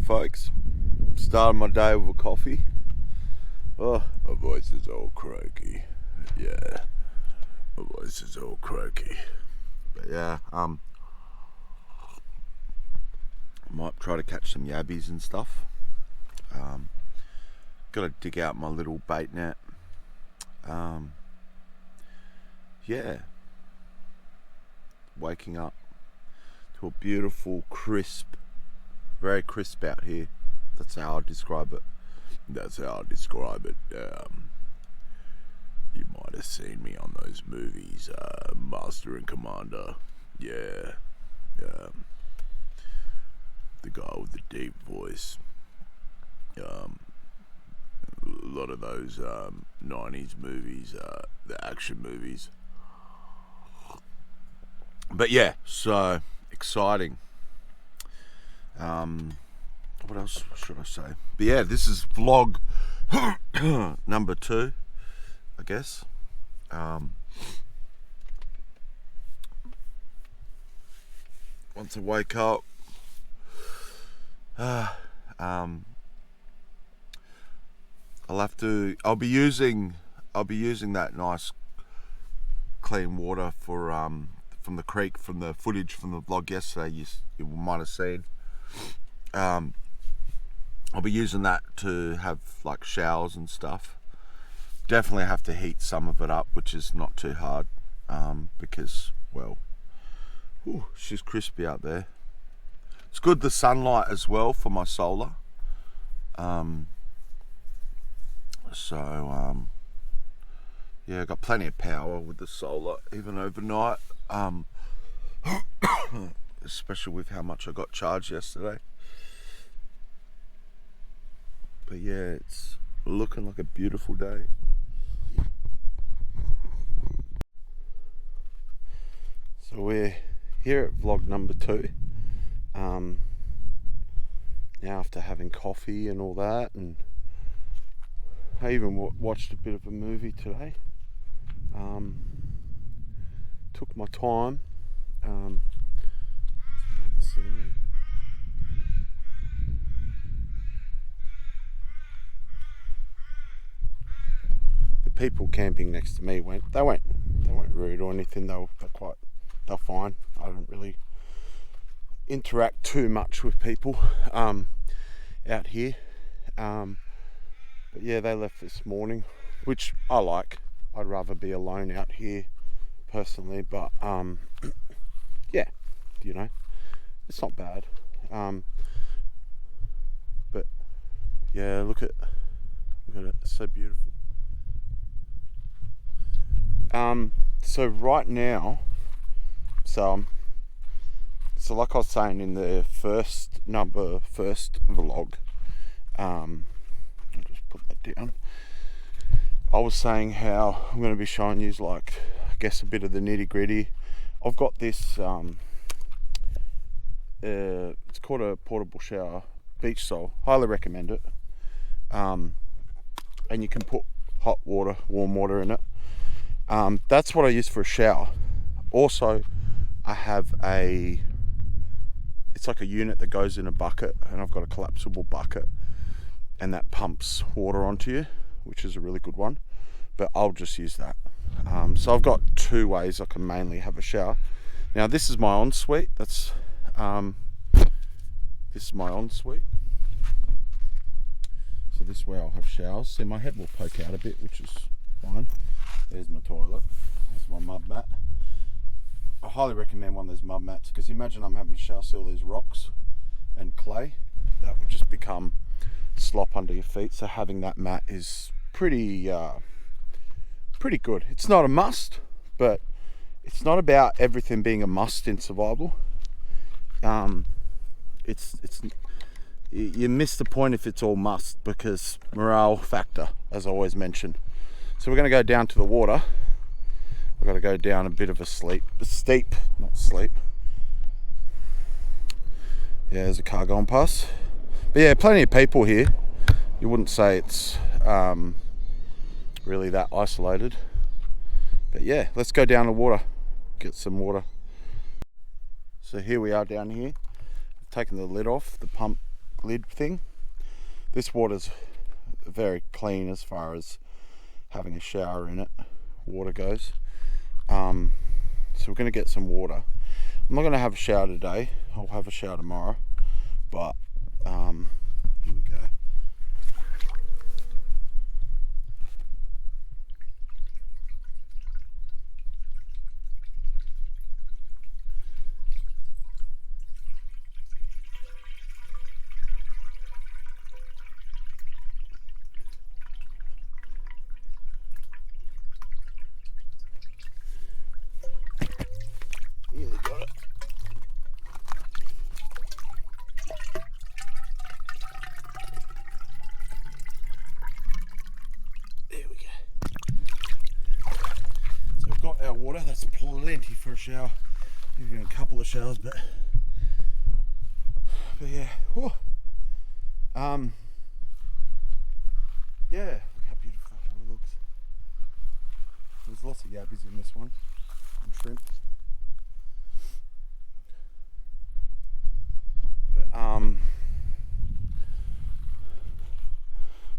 folks. Starting my day with a coffee. Oh, my voice is all croaky. Yeah, my voice is all croaky. But yeah, might try to catch some yabbies and stuff. Got to dig out my little bait net. Yeah, waking up to a beautiful, crisp, very crisp out here. That's how I describe it. You might have seen me on those movies, Master and Commander. Yeah. The guy with the deep voice. A lot of those 90s movies, the action movies. But yeah, so exciting. What else should I say? But yeah, this is vlog number 2, I guess. Once I wake up, I'll be using that nice clean water for from the creek, from the footage from the vlog yesterday. You might have seen. I'll be using that to have like showers and stuff. Definitely have to heat some of it up, which is not too hard, because, well, she's crispy out there. It's good, the sunlight as well, for my solar. Yeah, I got plenty of power with the solar, even overnight. Especially with how much I got charged yesterday. But yeah, it's looking like a beautiful day. So we're here at vlog number 2. Now after having coffee and all that, and I even watched a bit of a movie today. Took my time. The scenery. The people camping next to me they weren't rude or anything. They're fine. I don't really interact too much with people out here. But yeah, they left this morning, which I like. I'd rather be alone out here personally, but yeah, you know, it's not bad. But yeah, look at it, it's so beautiful. So right now, so like I was saying in the first vlog, I'll just put that down. I was saying how I'm going to be showing you, like, I guess, a bit of the nitty gritty. I've got this, it's called a portable shower, Beach Sol. Highly recommend it. And you can put hot water, warm water in it. That's what I use for a shower. Also, I have it's like a unit that goes in a bucket, and I've got a collapsible bucket, and that pumps water onto you, which is a really good one. But I'll just use that. So I've got 2 ways I can mainly have a shower. Now this is my ensuite. This is my ensuite. So this is where I'll have showers. See, my head will poke out a bit, which is fine. There's my toilet. There's my mud mat. I highly recommend one of those mud mats, because imagine I'm having to shower through all these rocks and clay. That would just become slop under your feet. So having that mat is pretty good. It's not a must, but it's not about everything being a must in survival. You miss the point if it's all must, because morale factor, as I always mention. So we're going to go down to the water. I've got to go down a bit of a steep. Yeah, there's a car going past. But yeah, plenty of people here. You wouldn't say it's really that isolated. But yeah, let's go down the water, get some water. So here we are down here. I've taken the lid off. The pump lid thing. This water's very clean as far as having a shower in it, water goes. So we're going to get some water. I'm not going to have a shower today. I'll have a shower tomorrow. But here we go. Nearly got it. There we go. So we've got our water. That's plenty for a shower. Maybe a couple of showers, but yeah. Whew. Yeah. Look how beautiful that water looks. There's lots of yabbies in this one, and shrimp. But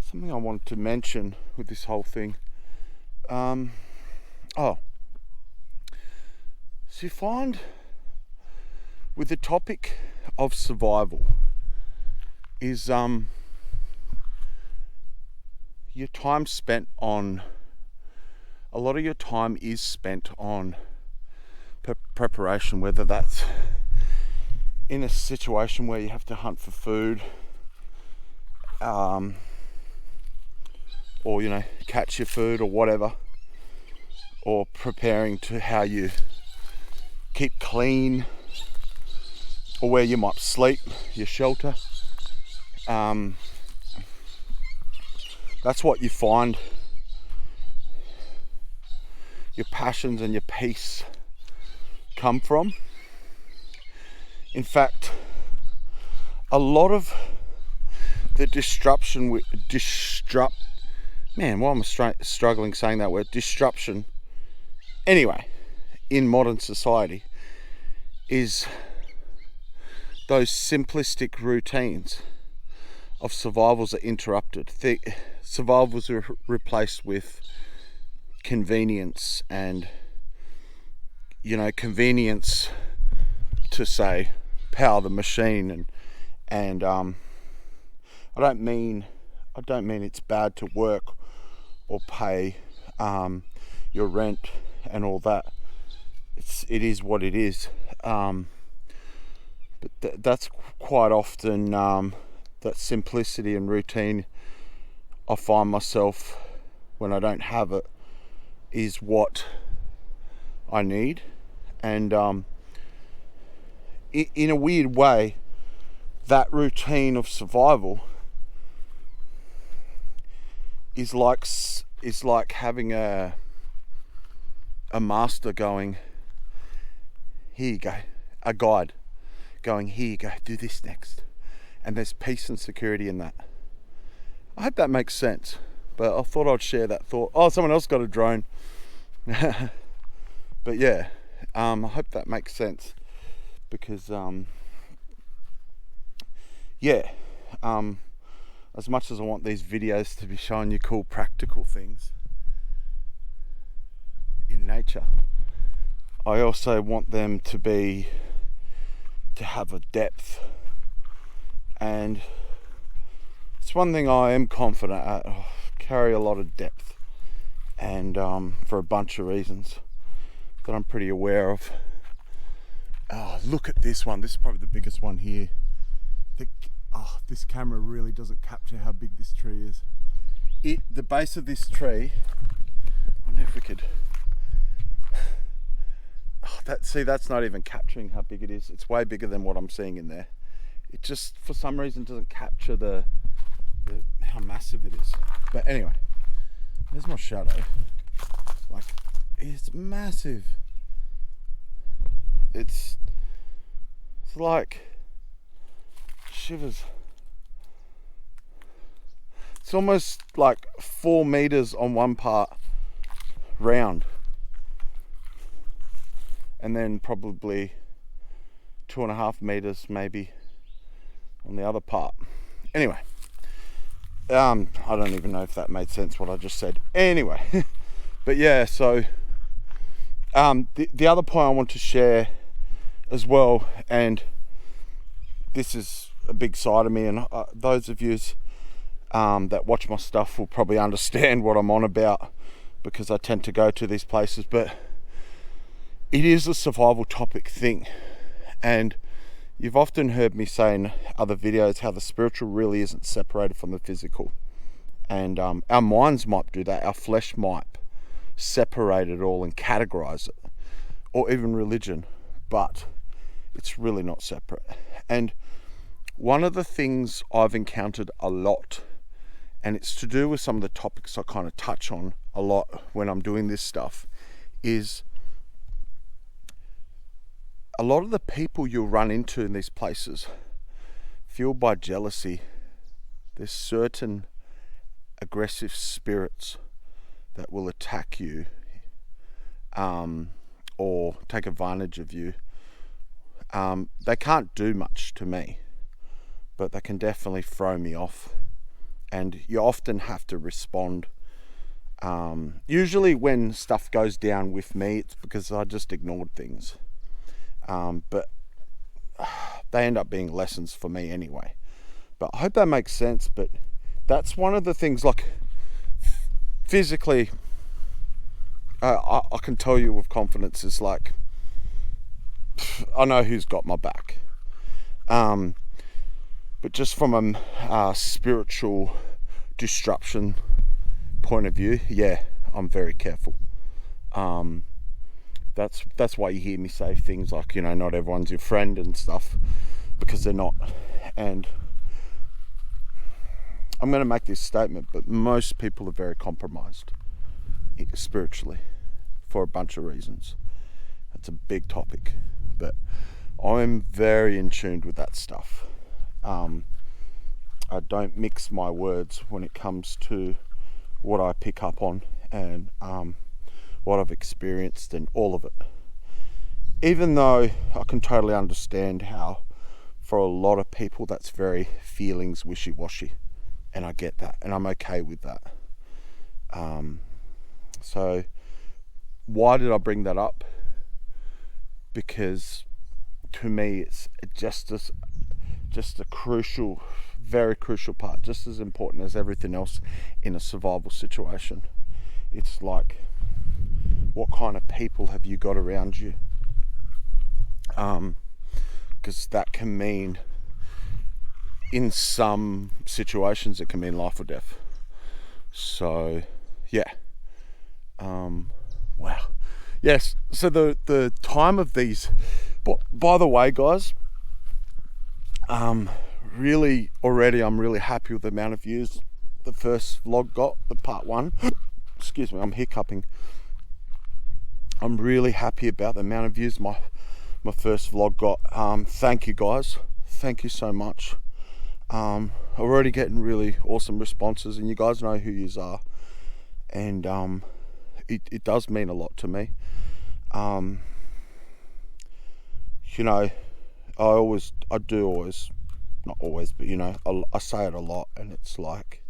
something I wanted to mention with this whole thing. So you find with the topic of survival is your time spent on, a lot of your time is spent on preparation, whether that's in a situation where you have to hunt for food, or catch your food or whatever, or preparing to how you keep clean, or where you might sleep, your shelter. That's what you find your passions and your peace come from. In fact, a lot of the disruption, man, why am I struggling saying that word? Disruption. Anyway, in modern society, is those simplistic routines of survivals are interrupted. Survivals are replaced with convenience, and convenience to say power the machine, and I don't mean it's bad to work or pay your rent and all that. It is what it is. But that's quite often that simplicity and routine I find myself, when I don't have it, is what I need. And in a weird way, that routine of survival is like having a master going, here you go, a guide going, here you go, do this next. And there's peace and security in that. I hope that makes sense, but I thought I'd share that thought. Oh, someone else got a drone. But yeah, I hope that makes sense, because as much as I want these videos to be showing you cool practical things in nature, I also want them to have a depth. And it's one thing I am confident at. I carry a lot of depth, and for a bunch of reasons that I'm pretty aware of. Look at this one. This is probably the biggest one here. This camera really doesn't capture how big this tree is. The base of this tree, I wonder if we could, that's not even capturing how big it is. It's way bigger than what I'm seeing in there. It just, for some reason, doesn't capture the how massive it is. But anyway, there's my shadow. Like, it's massive. It's like shivers. It's almost like 4 meters on one part round, and then probably 2.5 meters maybe on the other part. Anyway, I don't even know if that made sense what I just said. Anyway, but yeah, so the other point I want to share as well, and this is a big side of me, and those of you that watch my stuff will probably understand what I'm on about, because I tend to go to these places, but it is a survival topic thing. And you've often heard me say in other videos how the spiritual really isn't separated from the physical. And our minds might do that, our flesh might separate it all and categorize it, or even religion, but it's really not separate. And one of the things I've encountered a lot, and it's to do with some of the topics I kind of touch on a lot when I'm doing this stuff, is a lot of the people you'll run into in these places, fueled by jealousy, there's certain aggressive spirits that will attack you or take advantage of you. They can't do much to me, but they can definitely throw me off, and you often have to respond. Usually when stuff goes down with me, it's because I just ignored things, but they end up being lessons for me anyway. But I hope that makes sense. But that's one of the things, like physically, I can tell you with confidence, is like, I know who's got my back. But just from a spiritual disruption point of view, yeah, I'm very careful. That's why you hear me say things like, you know, not everyone's your friend and stuff, because they're not. And I'm going to make this statement, but most people are very compromised spiritually for a bunch of reasons. It's a big topic, but I'm very in tune with that stuff. I don't mix my words when it comes to what I pick up on and what I've experienced and all of it. Even though I can totally understand how for a lot of people that's very feelings wishy-washy, and I get that, and I'm okay with that. So why did I bring that up? Because to me it's just a crucial, very crucial part, just as important as everything else in a survival situation. It's like, what kind of people have you got around you? Because that can mean, in some situations, it can mean life or death. So yeah, wow, yes. So the time of these, by the way, guys, really already I'm really happy with the amount of views the first vlog got, the part 1. Excuse me, I'm hiccuping. I'm really happy about the amount of views my first vlog got. Thank you guys, thank you so much. I'm already getting really awesome responses, and you guys know who yous are, and it does mean a lot to me. You know, I do always, not always, but you know, I say it a lot, and it's like,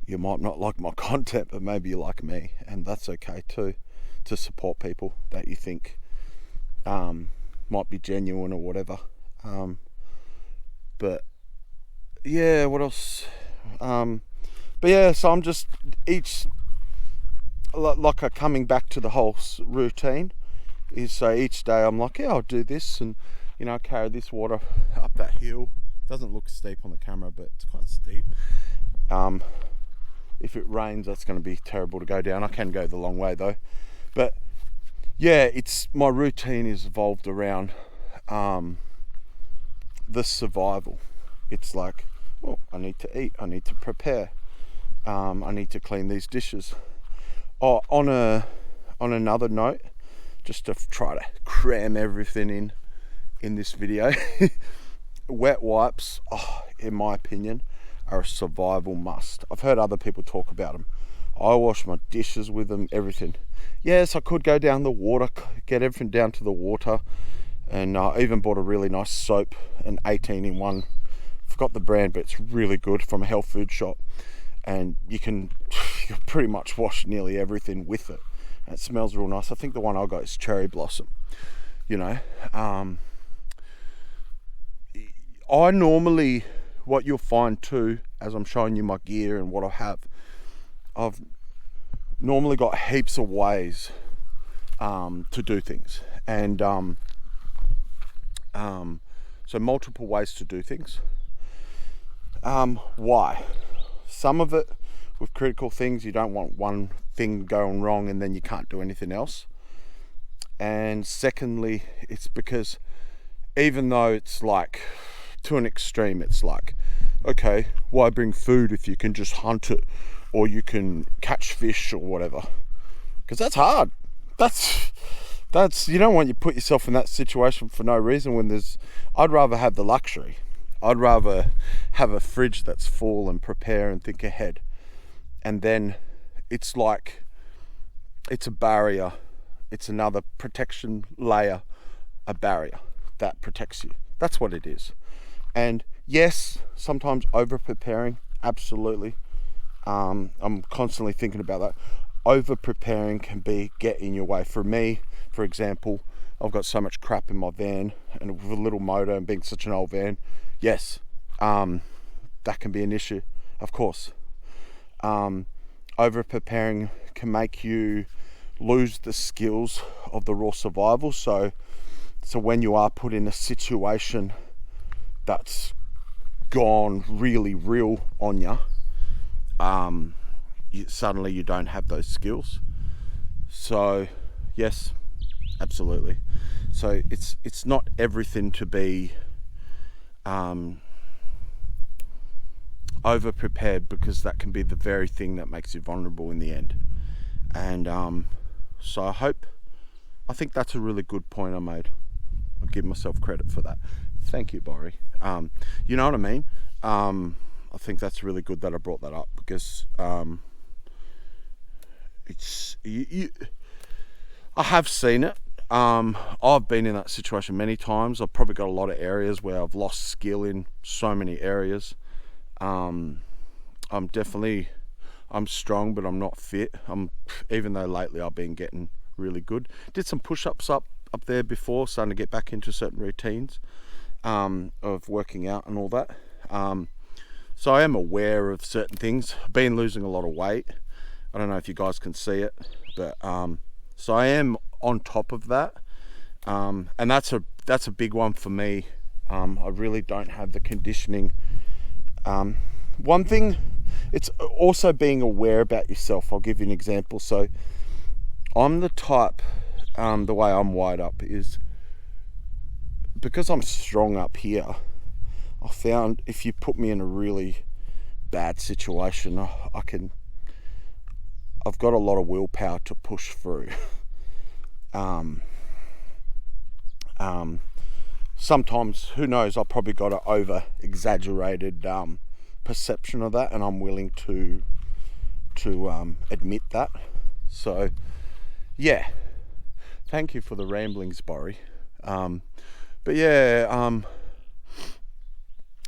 you might not like my content, but maybe you like me, and that's okay too, to support people that you think might be genuine or whatever. But yeah, what else? But yeah, so I'm just coming back to the whole routine is, so each day I'm like, yeah, I'll do this, and you know, carry this water up that hill. Doesn't look steep on the camera, but it's quite steep. If it rains, that's going to be terrible to go down. I can go the long way though. But yeah, it's, my routine is evolved around the survival. It's like, well, I need to eat, I need to prepare, I need to clean these dishes. Oh, on another note, just to try to cram everything in this video, wet wipes, in my opinion, are a survival must. I've heard other people talk about them. I wash my dishes with them, everything. Yes, I could go down the water, get everything down to the water, and I even bought a really nice soap, an 18-in-1 forgot the brand, but it's really good, from a health food shop, and you can pretty much wash nearly everything with it. And it smells real nice. I think the one I got is cherry blossom. You know, I normally, what you'll find too, as I'm showing you my gear and what I have, I've normally got heaps of ways to do things, and so multiple ways to do things. Why? Some of it with critical things, you don't want one thing going wrong and then you can't do anything else. And secondly, it's because even though it's like to an extreme, it's like, okay, why bring food if you can just hunt it, or you can catch fish or whatever? Because that's hard. That's you don't want you put yourself in that situation for no reason when there's, I'd rather have the luxury. I'd rather have a fridge that's full and prepare and think ahead. And then it's like, it's a barrier. It's another protection layer, a barrier that protects you. That's what it is. And yes, sometimes over preparing, absolutely. I'm constantly thinking about that. Over preparing can get in your way. For me, for example, I've got so much crap in my van, and with a little motor and being such an old van, yes, that can be an issue, of course. Over preparing can make you lose the skills of the raw survival. So when you are put in a situation that's gone really real on you, suddenly you don't have those skills. So yes, absolutely. So it's not everything to be over prepared, because that can be the very thing that makes you vulnerable in the end. And so I think that's a really good point I made. I'll give myself credit for that. Thank you, Borry. You know what I mean? I think that's really good that I brought that up, because it's I have seen it. I've been in that situation many times. I've probably got a lot of areas where I've lost skill in so many areas. I'm strong, but I'm not fit. Even though lately I've been getting really good. Did some push-ups up there before, starting to get back into certain routines of working out and all that. So I am aware of certain things. I've been losing a lot of weight. I don't know if you guys can see it, but so I am on top of that, and that's a big one for me. I really don't have the conditioning. One thing, it's also being aware about yourself. I'll give you an example. So I'm the type, the way I'm wired up is, because I'm strong up here, I found if you put me in a really bad situation, I've got a lot of willpower to push through. Sometimes, who knows, I've probably got an over exaggerated perception of that, and I'm willing to admit that. So yeah, thank you for the ramblings, Borry. But yeah,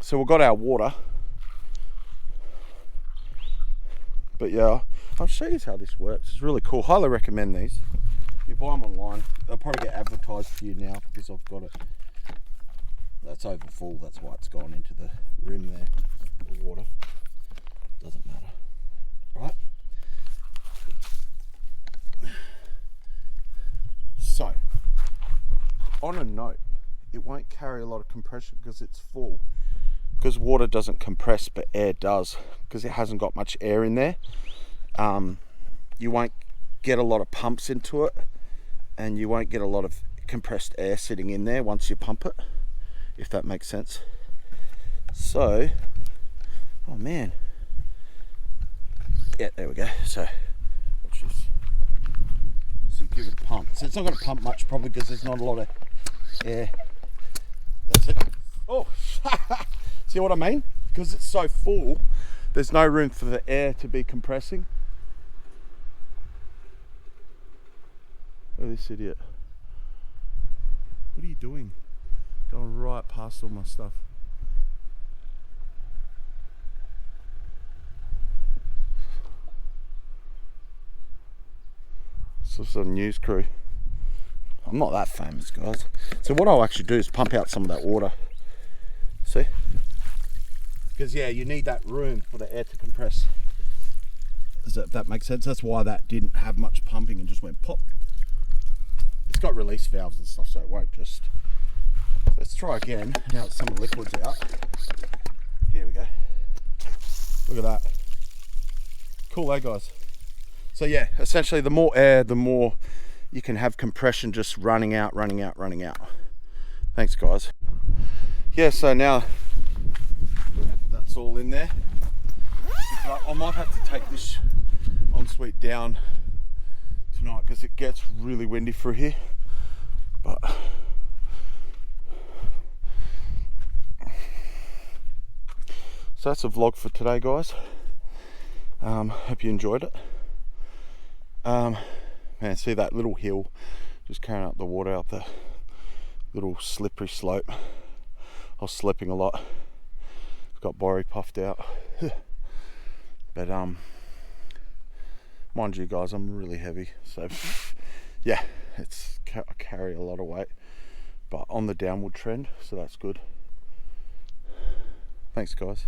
so we've got our water, but yeah, I'll show you how this works. It's really cool. Highly recommend these. You buy them online, they'll probably get advertised for you now, because I've got it. That's over full, that's why it's gone into the rim there, the water. Doesn't matter. Right? So, on a note, it won't carry a lot of compression because it's full. Because water doesn't compress, but air does, because it hasn't got much air in there. You won't get a lot of pumps into it, and you won't get a lot of compressed air sitting in there once you pump it, if that makes sense. So, oh man, yeah, there we go. So watch this. So you give it a pump. So it's not going to pump much, probably because there's not a lot of air. That's it. Oh, see what I mean? Because it's so full, there's no room for the air to be compressing. Look at this idiot. What are you doing? Going right past all my stuff. This is a news crew. I'm not that famous, guys. So what I'll actually do is pump out some of that water. See? Because yeah, you need that room for the air to compress. Does that make sense? That's why that didn't have much pumping and just went pop. It's got release valves and stuff, so it won't just... Let's try again. Now that some of the liquid's out. Here we go. Look at that. Cool, eh, guys? So yeah, essentially the more air, the more you can have compression just running out. Thanks, guys. Yeah, so now that's all in there. I might have to take this ensuite down tonight because it gets really windy through here. But so that's a vlog for today, guys. Hope you enjoyed it. Man, see that little hill just carrying up the water up the little slippery slope. I was slipping a lot. Got Borry puffed out. But mind you, guys, I'm really heavy, so yeah, I carry a lot of weight, but on the downward trend, so that's good. Thanks, guys.